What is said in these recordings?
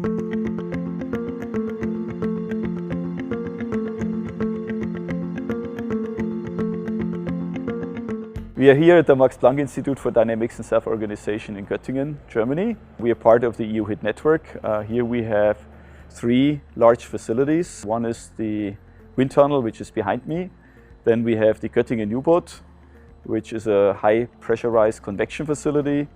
We are here at the Max Planck Institute for Dynamics and Self-Organization in Göttingen, Germany. We are part of the EuHIT network. Here we have 3 large facilities. One is the wind tunnel, which is behind me. Then we have the Göttingen U-boat, which is a high pressurized convection facility.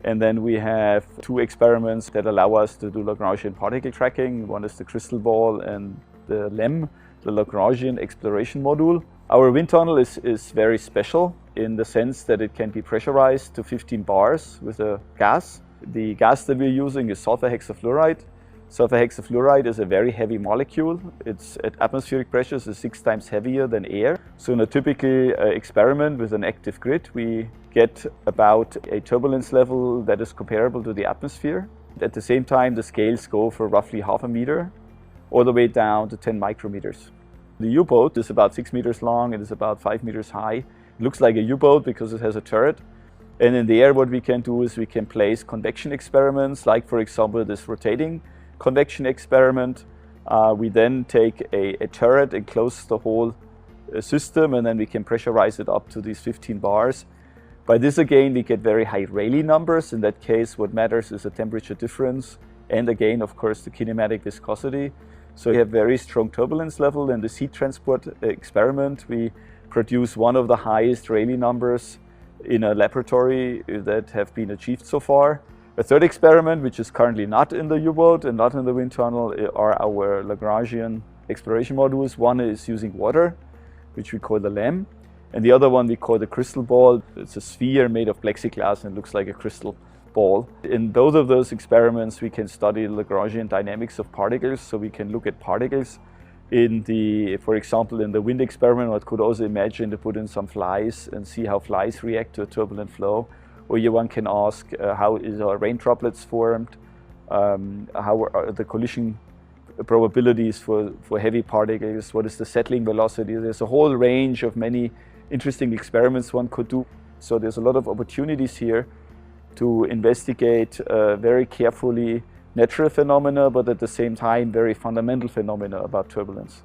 And then we have 2 experiments that allow us to do Lagrangian particle tracking. One is the crystal ball and the LEM, the Lagrangian exploration module. Our wind tunnel is very special in the sense that it can be pressurized to 15 bars with a gas. The gas that we're using is sulfur hexafluoride. Sulfur hexafluoride is a very heavy molecule. It's at atmospheric pressures is 6 times heavier than air. So in a typical experiment with an active grid, we get about a turbulence level that is comparable to the atmosphere. At the same time, the scales go for roughly half a meter all the way down to 10 micrometers. The U-boat is about 6 meters long and is about 5 meters high. It looks like a U-boat because it has a turret. And in the air, what we can do is we can place convection experiments, like for example this rotating convection experiment. We then take a turret and close the whole system, and then we can pressurize it up to these 15 bars. By this again, we get very high Rayleigh numbers. In that case, what matters is the temperature difference and again, of course, the kinematic viscosity. So we have very strong turbulence level. In the heat transport experiment, we produce one of the highest Rayleigh numbers in a laboratory that have been achieved so far. A third experiment, which is currently not in the U-boat and not in the wind tunnel, are our Lagrangian exploration modules. One is using water, which we call the LEM, and the other one we call the crystal ball. It's a sphere made of plexiglass and it looks like a crystal ball. In both of those experiments, we can study the Lagrangian dynamics of particles, so we can look at particles. For example, in the wind experiment, one could also imagine to put in some flies and see how flies react to a turbulent flow. Or one can ask how are rain droplets formed, how are the collision probabilities for heavy particles, what is the settling velocity. There's a whole range of many interesting experiments one could do. So there's a lot of opportunities here to investigate very carefully natural phenomena, but at the same time very fundamental phenomena about turbulence.